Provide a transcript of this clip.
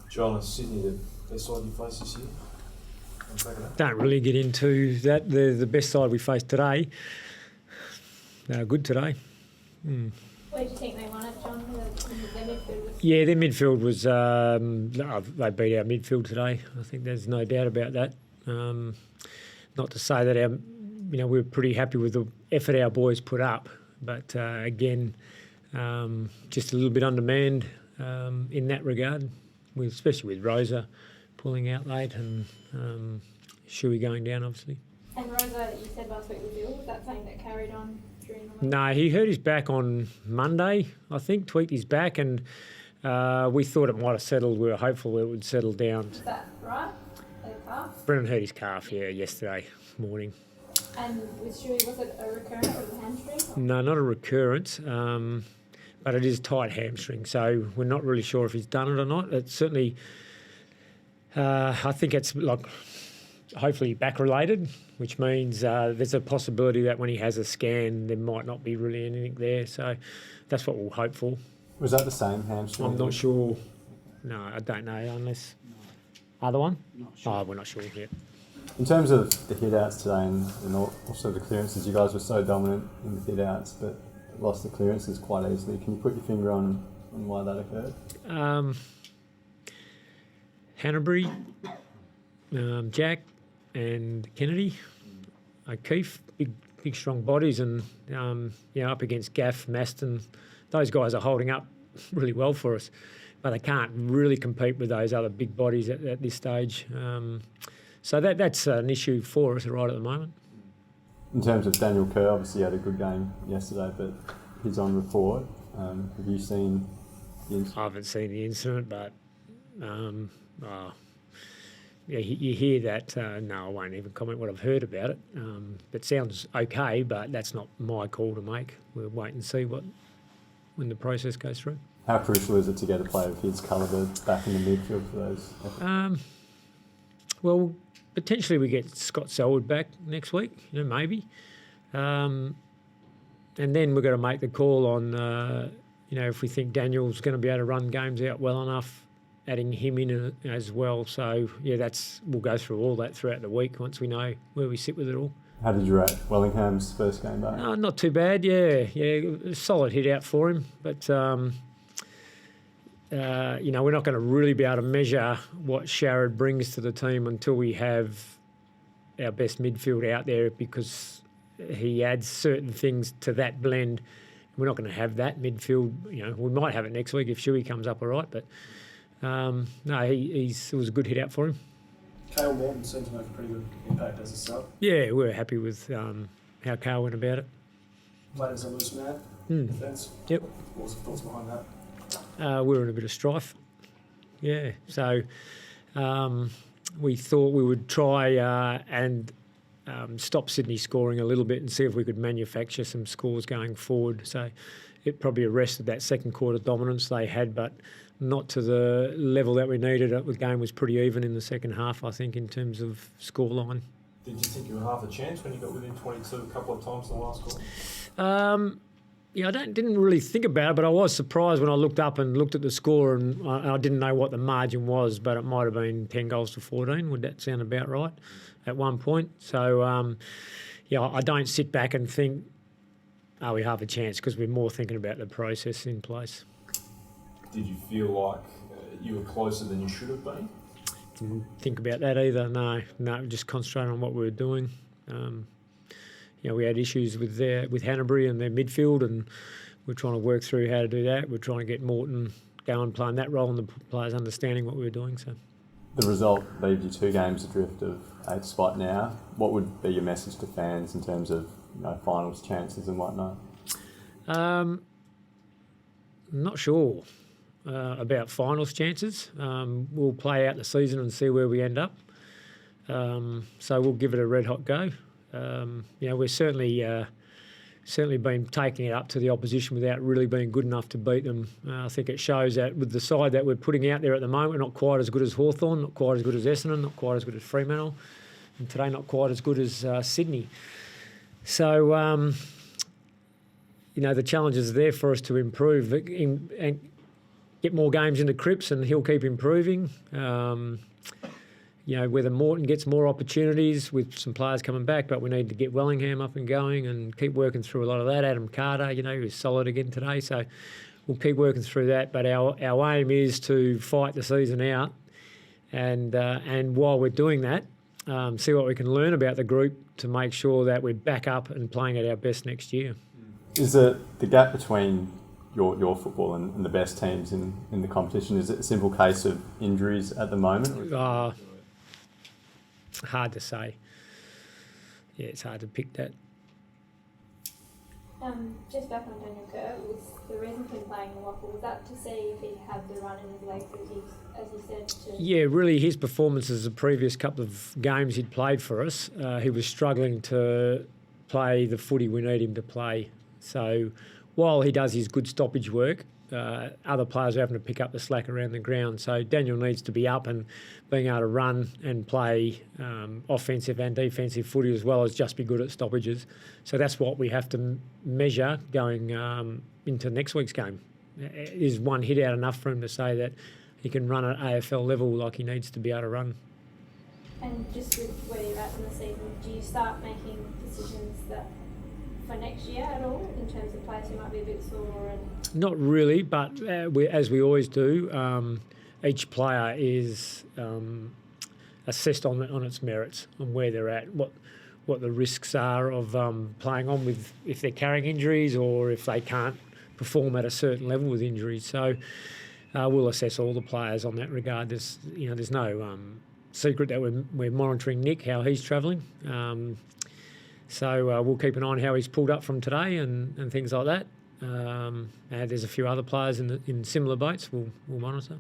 John and Sydney, the best side you face this year? Don't really get into that. The best side we faced today. They were good today. Where do you think they won it, John? Their midfield was... Yeah, their midfield was... they beat our midfield today. I think there's no doubt about that. Not to say that we were pretty happy with the effort our boys put up, but again, just a little bit undermanned in that regard, especially with Rosa pulling out late and Shuey going down, obviously. And Rosa, you said last week was ill. Was that something that carried on during the week? No, he hurt his back on Monday, I think, tweaked his back, and we thought it might have settled. We were hopeful it would settle down. Is that right? The calf? Brennan hurt his calf, yesterday morning. And with Shuey, was it a recurrent or the hamstring? No, not a recurrence, but it is tight hamstring, so we're not really sure if he's done it or not. It's certainly, I think it's hopefully back-related, which means there's a possibility that when he has a scan, there might not be really anything there. So that's what we'll hope for. Was that the same hamstring? I'm not sure. No, I don't know, unless... Other one? Not sure. Oh, we're not sure yet. In terms of the hit-outs today and also the clearances, you guys were so dominant in the hit-outs but lost the clearances quite easily. Can you put your finger on why that occurred? Hanbury, Jack and Kennedy, O'Keefe, big strong bodies, and up against Gaff, Maston, those guys are holding up really well for us, but they can't really compete with those other big bodies at this stage. So that's an issue for us right at the moment. In terms of Daniel Kerr, obviously he had a good game yesterday, but he's on report. Have you seen the incident? I haven't seen the incident, but you hear that. No, I won't even comment what I've heard about it. It sounds okay, but that's not my call to make. We'll wait and see when the process goes through. How crucial is it to get a player of his calibre back in the midfield for those efforts? Well, potentially we get Scott Selwood back next week, maybe. And then we've got to make the call on, if we think Daniel's going to be able to run games out well enough, adding him in as well. So, we'll go through all that throughout the week once we know where we sit with it all. How did you rate Wellingham's first game back? Not too bad, a solid hit out for him. But, we're not going to really be able to measure what Sharrod brings to the team until we have our best midfield out there, because he adds certain things to that blend. We're not going to have that midfield. We might have it next week if Shuey comes up all right, but it was a good hit out for him. Cale Morton seemed to make a pretty good impact as a sub. Yeah, we're happy with how Cale went about it. Played as a loose man. Defence. Yep. What was the thoughts behind that? We were in a bit of strife. Yeah, so we thought we would try and stop Sydney scoring a little bit and see if we could manufacture some scores going forward. So it probably arrested that second quarter dominance they had, but not to the level that we needed. The game was pretty even in the second half, I think, in terms of scoreline. Did you think you were half a chance when you got within 22 a couple of times in the last quarter? I didn't really think about it, but I was surprised when I looked up and looked at the score, and I didn't know what the margin was, but it might have been 10 goals to 14. Would that sound about right at one point? So, I don't sit back and think, are we half a chance, because we're more thinking about the process in place. Did you feel like you were closer than you should have been? Didn't think about that either, no, just concentrating on what we were doing. We had issues with Hanbury and their midfield, and we're trying to work through how to do that. We're trying to get Morton going, playing that role, and the players understanding what we were doing. So, the result leaves you 2 games adrift of 8th spot now. What would be your message to fans in terms of finals chances and whatnot? Not sure about finals chances. We'll play out the season and see where we end up. So we'll give it a red hot go. We're certainly been taking it up to the opposition without really being good enough to beat them. I think it shows that with the side that we're putting out there at the moment, we're not quite as good as Hawthorn, not quite as good as Essendon, not quite as good as Fremantle, and today not quite as good as Sydney. So, the challenge is there for us to improve and get more games into Cripps and he'll keep improving. Whether Morton gets more opportunities with some players coming back, but we need to get Wellingham up and going and keep working through a lot of that. Adam Carter, he was solid again today, so we'll keep working through that. But our aim is to fight the season out, and while we're doing that, see what we can learn about the group to make sure that we're back up and playing at our best next year. Is the gap between your football and the best teams in the competition, is it a simple case of injuries at the moment? Hard to say. Yeah, it's hard to pick that. Just back on Daniel Kerr, was the reason for him playing in Waffle, was that to see if he had the run in his legs, as he said? Yeah, really, his performances the previous couple of games he'd played for us, he was struggling to play the footy we need him to play. So while he does his good stoppage work, other players are having to pick up the slack around the ground. So Daniel needs to be up and being able to run and play offensive and defensive footy as well as just be good at stoppages. So that's what we have to measure going into next week's game. Is one hit out enough for him to say that he can run at AFL level like he needs to be able to run? And just with where you're at in the season, do you start making decisions for next year at all, in terms of players who might be a bit sore? Not really, but as we always do, each player is assessed on its merits, on where they're at, what the risks are of playing on with, if they're carrying injuries or if they can't perform at a certain level with injuries. So we'll assess all the players on that regard. There's no secret that we're monitoring Nick, how he's travelling. So we'll keep an eye on how he's pulled up from today and things like that. And there's a few other players in similar boats we'll monitor.